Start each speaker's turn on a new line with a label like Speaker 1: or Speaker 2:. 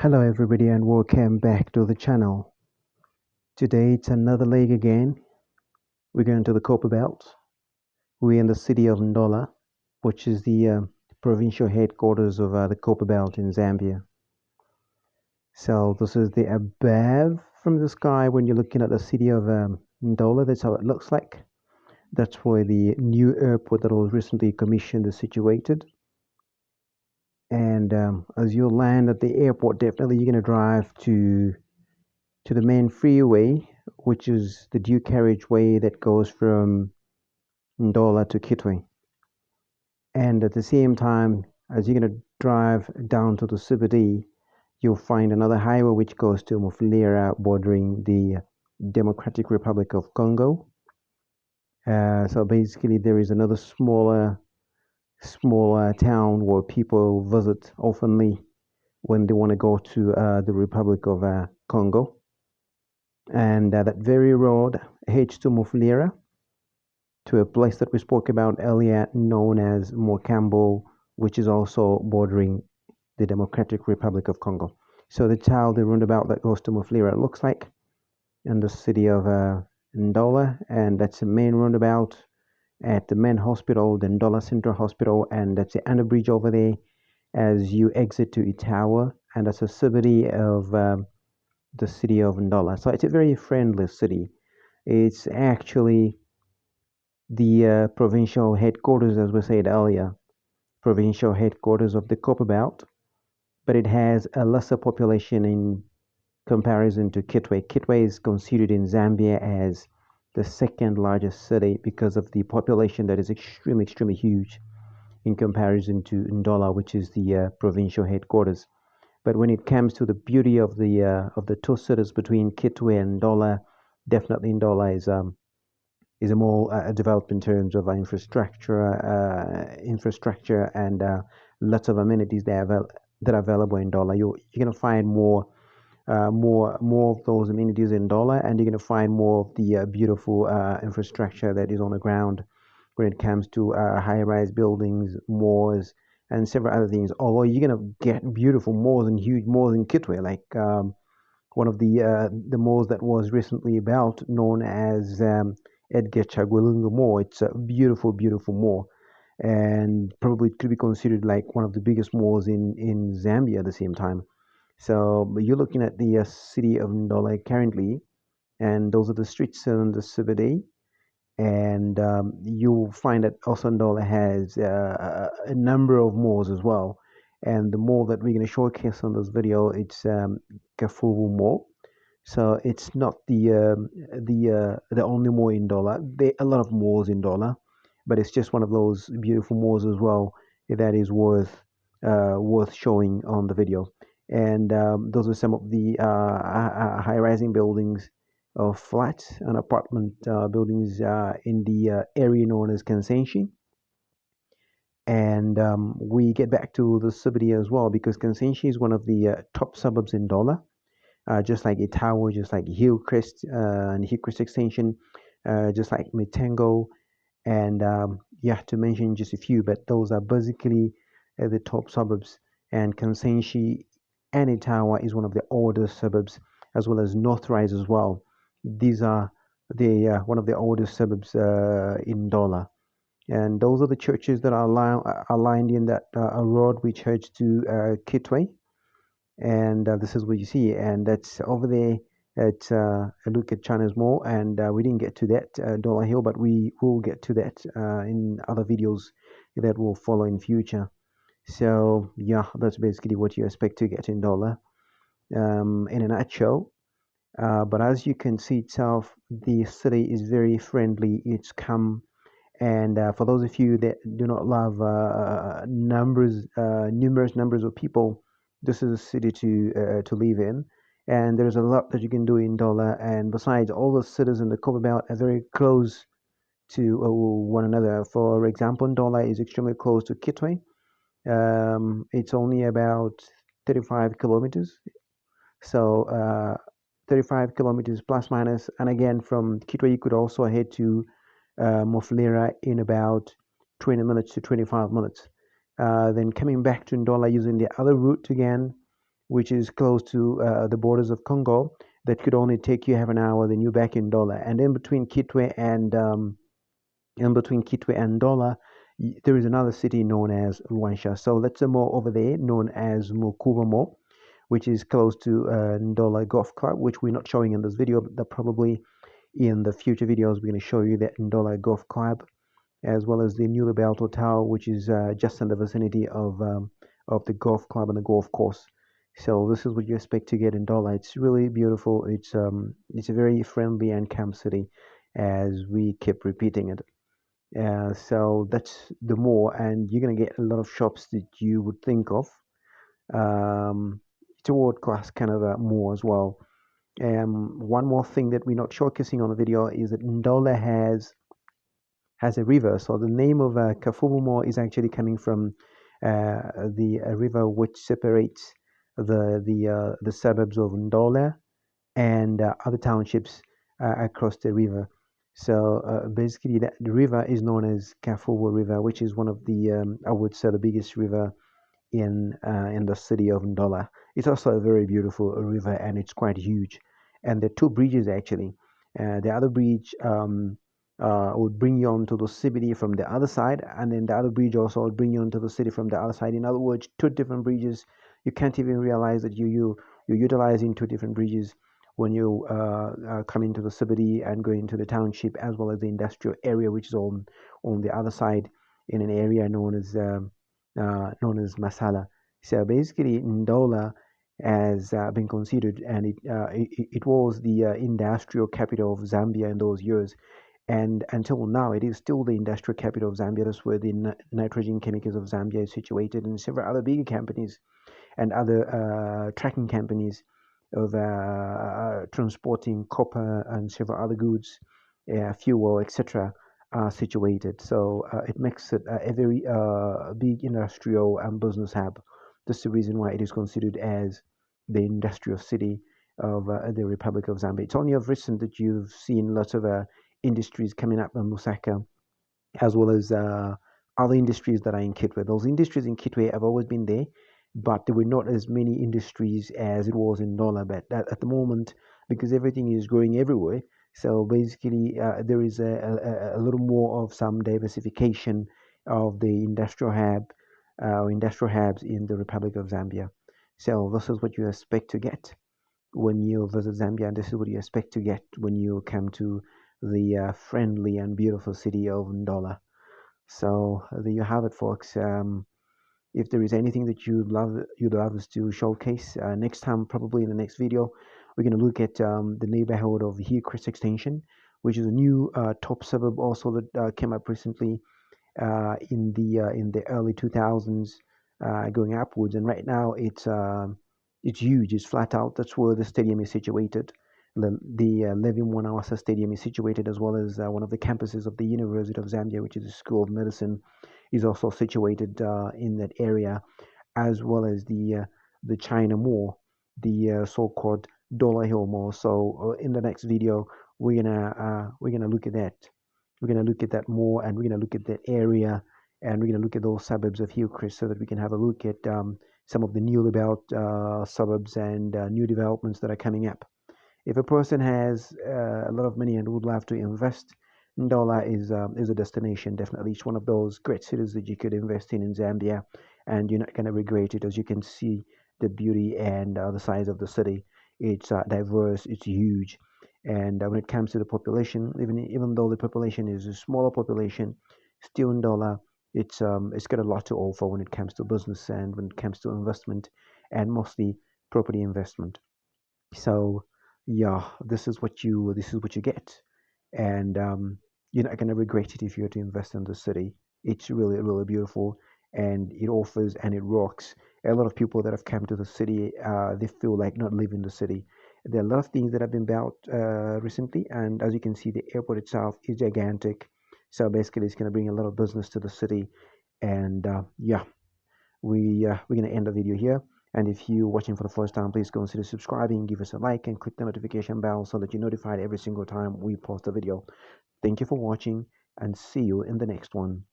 Speaker 1: Hello everybody and welcome back to the channel. Today it's another leg again. We're going to the Copper Belt. We're in the city of Ndola, which is the provincial headquarters of the Copper Belt in Zambia. So this is the above from the sky when you're looking at the city of Ndola. That's how it looks like. That's where the new airport that was recently commissioned is situated. And as you land at the airport, definitely you're going to drive to the main freeway, which is the dual carriageway that goes from Ndola to Kitwe. And at the same time, as you're going to drive down to the CBD, you'll find another highway which goes to Mufulira, bordering the Democratic Republic of Congo. So basically, there is another smaller town where people visit oftenly when they want to go to the Republic of Congo. And that very road heads to Mufulira, to a place that we spoke about earlier known as Mokambo, which is also bordering the Democratic Republic of Congo. So that's how the roundabout that goes to Mufulira looks like in the city of Ndola, and that's the main roundabout at the main hospital, the Ndola Central Hospital, and that's the under bridge over there as you exit to Itawa, and that's a city of the city of Ndola. So it's a very friendly city. It's actually the provincial headquarters, as we said earlier, provincial headquarters of the Copper Belt, but it has a lesser population in comparison to Kitwe. Kitwe is considered in Zambia as the second largest city because of the population that is extremely huge in comparison to Ndola, which is the provincial headquarters. But when it comes to the beauty of the two cities between Kitwe and Ndola, definitely Ndola is a more developed in terms of infrastructure and lots of amenities that are available in Ndola. You're gonna find more of those amenities in Ndola, and you're gonna find more of the beautiful infrastructure that is on the ground when it comes to high-rise buildings, malls, and several other things. Although you're gonna get beautiful malls and huge malls in Kitwe, like one of the malls that was recently built, known as Edgar Chagwalunga Mall. It's a beautiful mall, and probably could be considered like one of the biggest malls in Zambia at the same time. So but you're looking at the city of Ndola currently, and those are the streets in the CBD. And you'll find that also Ndola has a number of malls as well. And the mall that we're going to showcase on this video, it's Kafuvu Mall. So it's not the only mall in Ndola. There are a lot of malls in Ndola, but it's just one of those beautiful malls as well that is worth showing on the video. And those are some of the high-rising buildings of flats and apartment buildings in the area known as Kansenshi. And we get back to the city as well because Kansenshi is one of the top suburbs in Ndola, just like Itawa, just like Hillcrest and Hillcrest Extension, just like Mitengo, and yeah, to mention just a few, but those are basically the top suburbs. And Kansenshi and Itawa is one of the oldest suburbs, as well as Northrise as well. These are the one of the oldest suburbs in Ndola. And those are the churches that are aligned in that road which heads to Kitwe. And this is what you see, and that's over there at look at China's Mall. And we didn't get to that Dollar Hill, but we will get to that in other videos that will follow in future. So yeah, that's basically what you expect to get in Dollar in a nutshell. But as you can see itself, the city is very friendly. It's calm, and for those of you that do not love numerous numbers of people, this is a city to live in. And there's a lot that you can do in Ndola. And besides, all the cities in the Copper Belt are very close to one another. For example, Ndola is extremely close to Kitwe. It's only about 35 kilometers. So 35 kilometers plus minus. And again, from Kitwe, you could also head to Moflera in about 20 minutes to 25 minutes. Then coming back to Ndola using the other route again, which is close to the borders of Congo. That could only take you half an hour, then you're back in Ndola. And in between Kitwe and Ndola, there is another city known as Luansha. So let's more over there, known as Mukubamo, which is close to Ndola Golf Club, which we're not showing in this video, but that probably in the future videos we're going to show you that Ndola Golf Club, as well as the newly built hotel, which is just in the vicinity of the golf club and the golf course. So this is what you expect to get in Ndola. It's really beautiful. It's a very friendly and calm city, as we keep repeating it. So that's the mall, and you're gonna get a lot of shops that you would think of. It's a world class kind of a mall as well. One more thing that we're not showcasing on the video is that Ndola has a river. So the name of Kafumu is actually coming from the river which separates the suburbs of Ndola and other townships across the river. So basically, the river is known as Kafumu River, which is one of the I would say the biggest river in the city of Ndola. It's also a very beautiful river, and it's quite huge. And there are two bridges actually. The other bridge would bring you onto the CBD from the other side, and then the other bridge also would bring you onto the city from the other side. In other words, two different bridges. You can't even realize that you're utilizing two different bridges when you come into the CBD and go into the township, as well as the industrial area, which is on the other side in an area known as Masala. So basically, Ndola has been considered, and it was the industrial capital of Zambia in those years. And until now, it is still the industrial capital of Zambia. That's where the nitrogen chemicals of Zambia is situated, and several other bigger companies and other trucking companies of transporting copper and several other goods, fuel, etc., are situated. So it makes it a very big industrial and business hub. That's the reason why it is considered as the industrial city of the Republic of Zambia. It's only of recent that you've seen lots of industries coming up in Lusaka, as well as other industries that are in Kitwe. Those industries in Kitwe have always been there, but there were not as many industries as it was in Nola. But at the moment, because everything is growing everywhere, so basically there is a little more of some diversification of the industrial hubs in the Republic of Zambia. So this is what you expect to get when you visit Zambia, and this is what you expect to get when you come to the friendly and beautiful city of Ndola. So there you have it, folks. If there is anything that you'd love us to showcase next time, probably in the next video, we're going to look at the neighborhood of Hillcrest Extension, which is a new top suburb also that came up recently in the early 2000s, going upwards. And right now it's huge. It's flat out. That's where the stadium is situated. The Levin Mwanawasa Stadium is situated, as well as one of the campuses of the University of Zambia, which is the School of Medicine, is also situated in that area, as well as the China Mall, the so-called Dollar Hill Mall. So in the next video, we're gonna look at that. We're gonna look at that more, and we're gonna look at that area, and we're gonna look at those suburbs of Hillcrest, so that we can have a look at some of the newly built suburbs and new developments that are coming up. If a person has a lot of money and would love to invest, Ndola is a destination. Definitely, it's one of those great cities that you could invest in Zambia, and you're not going to regret it. As you can see, the beauty and the size of the city. It's diverse. It's huge, and when it comes to the population, even though the population is a smaller population, still Ndola, it's got a lot to offer when it comes to business and when it comes to investment, and mostly property investment. So yeah, this is what you get, and you're not gonna regret it if you were to invest in the city. It's really really beautiful, and it offers and it rocks. A lot of people that have come to the city, they feel like not leaving the city. There are a lot of things that have been built recently, and as you can see, the airport itself is gigantic. So basically, it's gonna bring a lot of business to the city, and yeah, we're going to end the video here. And if you're watching for the first time, please consider subscribing, give us a like, and click the notification bell so that you're notified every single time we post a video. Thank you for watching, and see you in the next one.